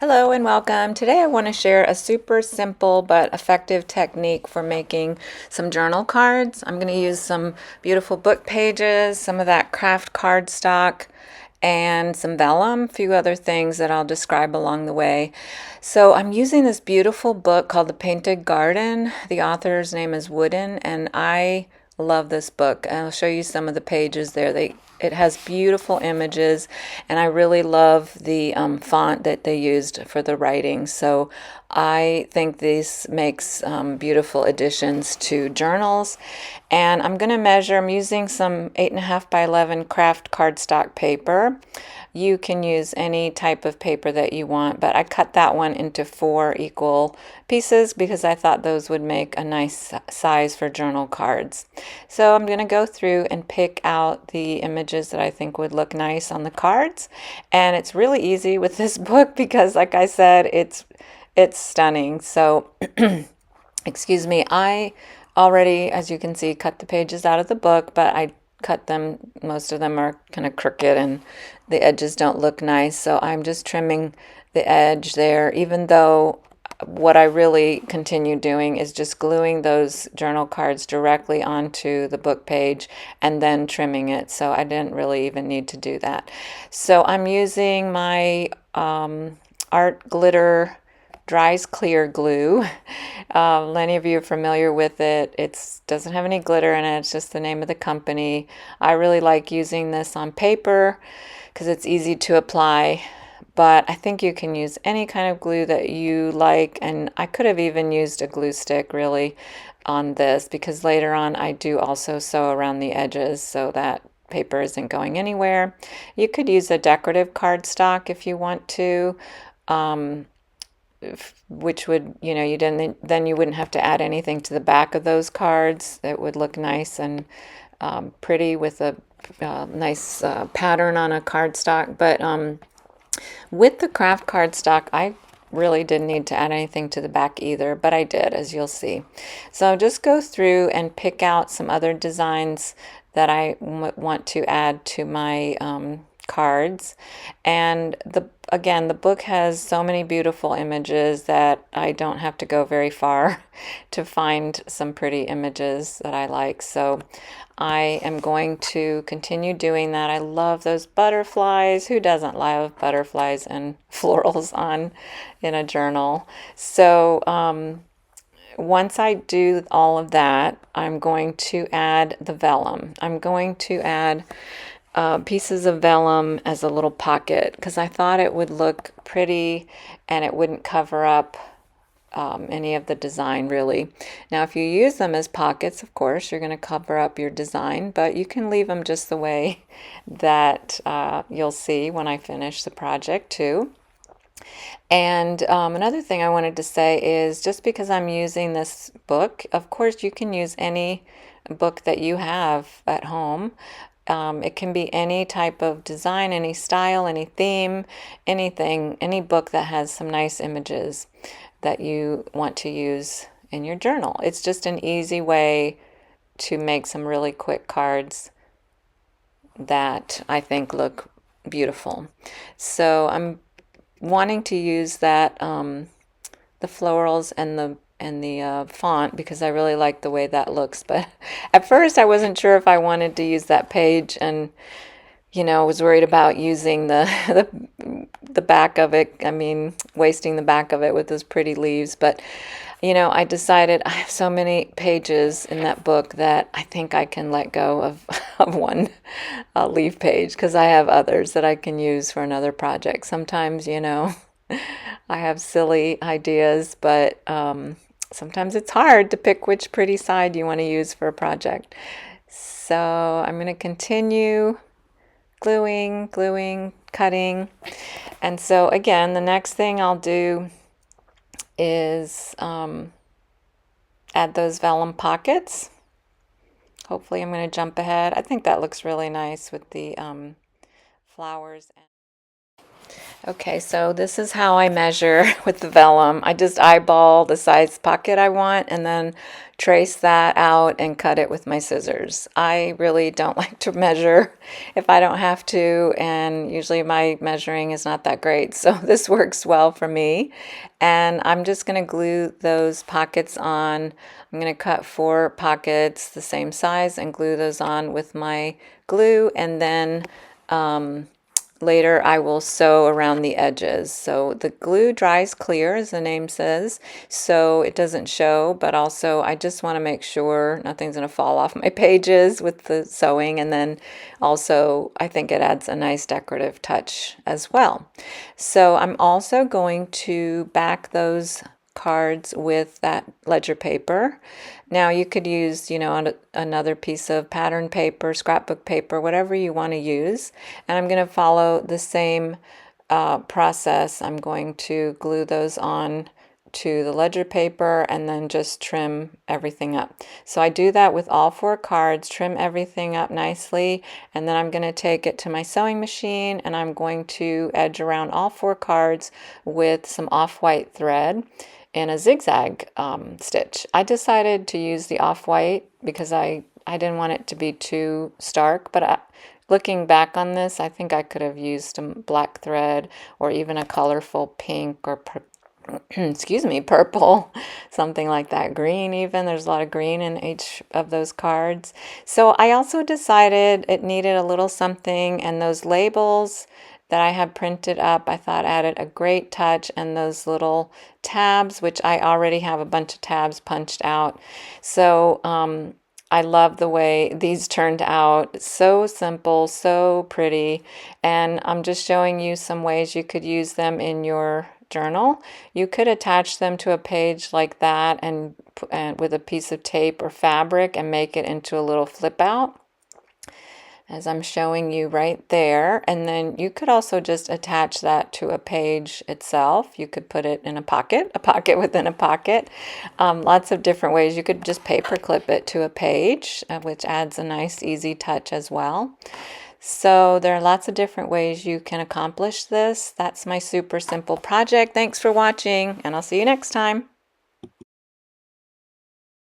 Hello and welcome. Today I want to share a super simple but effective technique for making some journal cards. I'm going to use some beautiful book pages, some of that craft cardstock, and some vellum, a few other things that I'll describe along the way. So I'm using this beautiful book called The Painted Garden. The author's name is Wooden, and I love this book. I'll show you some of the pages there. It has beautiful images, and I really love the font that they used for the writing. So I think this makes beautiful additions to journals. And I'm going to measure, I'm using some 8.5 by 11 craft cardstock paper. You can use any type of paper that you want, but I cut that one into 4 equal pieces because I thought those would make a nice size for journal cards. So I'm going to go through and pick out the images that I think would look nice on the cards. And it's really easy with this book because, like I said, it's stunning. So excuse me, I already, as you can see, cut the pages out of the book, but I cut them, most of them are kind of crooked and the edges don't look nice. So I'm just trimming the edge there, even though what I really continue doing is just gluing those journal cards directly onto the book page and then trimming it. So I didn't really even need to do that. So I'm using my art glitter dries clear glue. Many of you are familiar with it. It doesn't have any glitter in it. It's just the name of the company. I really like using this on paper because it's easy to apply. But I think you can use any kind of glue that you like. And I could have even used a glue stick really on this because later on I do also sew around the edges so that paper isn't going anywhere. You could use a decorative cardstock if you want to. Which would, you didn't, then you wouldn't have to add anything to the back of those cards. It would look nice and pretty with a nice pattern on a cardstock. But with the craft cardstock, I really didn't need to add anything to the back either, but I did, as you'll see. So just go through and pick out some other designs that I want to add to my cards. And again, the book has so many beautiful images that I don't have to go very far to find some pretty images that I like. So I am going to continue doing that. I love those butterflies. Who doesn't love butterflies and florals in a journal? So once I do all of that, I'm going to add the vellum. I'm going to add pieces of vellum as a little pocket because I thought it would look pretty and it wouldn't cover up any of the design really. Now if you use them as pockets, of course you're going to cover up your design, but you can leave them just the way that you'll see when I finish the project too. And another thing I wanted to say is just because I'm using this book, of course you can use any book that you have at home. It can be any type of design, any style, any theme, anything, any book that has some nice images that you want to use in your journal. It's just an easy way to make some really quick cards that I think look beautiful. So I'm wanting to use that the florals and the font because I really like the way that looks. But at first I wasn't sure if I wanted to use that page and was worried about using the back of it. I mean, wasting the back of it with those pretty leaves. But I decided I have so many pages in that book that I think I can let go of one leaf page because I have others that I can use for another project. Sometimes, I have silly ideas, but sometimes it's hard to pick which pretty side you want to use for a project. So I'm going to continue gluing, cutting. And so again, the next thing I'll do is add those vellum pockets. Hopefully I'm going to jump ahead. I think that looks really nice with the flowers. Okay, so this is how I measure with the vellum. I just eyeball the size pocket I want and then trace that out and cut it with my scissors. I really don't like to measure if I don't have to, and usually my measuring is not that great, so this works well for me. And I'm just going to glue those pockets on. I'm going to cut 4 pockets the same size and glue those on with my glue, and then later I will sew around the edges. So the glue dries clear, as the name says, so it doesn't show, but also I just want to make sure nothing's going to fall off my pages with the sewing, and then also I think it adds a nice decorative touch as well. So I'm also going to back those cards with that ledger paper. Now you could use, another piece of pattern paper, scrapbook paper, whatever you want to use. And I'm going to follow the same process. I'm going to glue those on to the ledger paper and then just trim everything up. So I do that with all 4 cards, trim everything up nicely, and then I'm going to take it to my sewing machine and I'm going to edge around all 4 cards with some off-white thread in a zigzag stitch. I decided to use the off-white because I didn't want it to be too stark, but looking back on this, I think I could have used some black thread or even a colorful pink or excuse me, purple, something like that, green even. There's a lot of green in each of those cards. So I also decided it needed a little something, and those labels that I had printed up, I thought added a great touch, and those little tabs, which I already have a bunch of tabs punched out. So I love the way these turned out. So simple, so pretty, and I'm just showing you some ways you could use them in your journal. You could attach them to a page like that and with a piece of tape or fabric and make it into a little flip out, as I'm showing you right there. And then you could also just attach that to a page itself. You could put it in a pocket within a pocket. Lots of different ways. You could just paper clip it to a page, which adds a nice easy touch as well. So there are lots of different ways you can accomplish this. That's my super simple project. Thanks for watching, and I'll see you next time.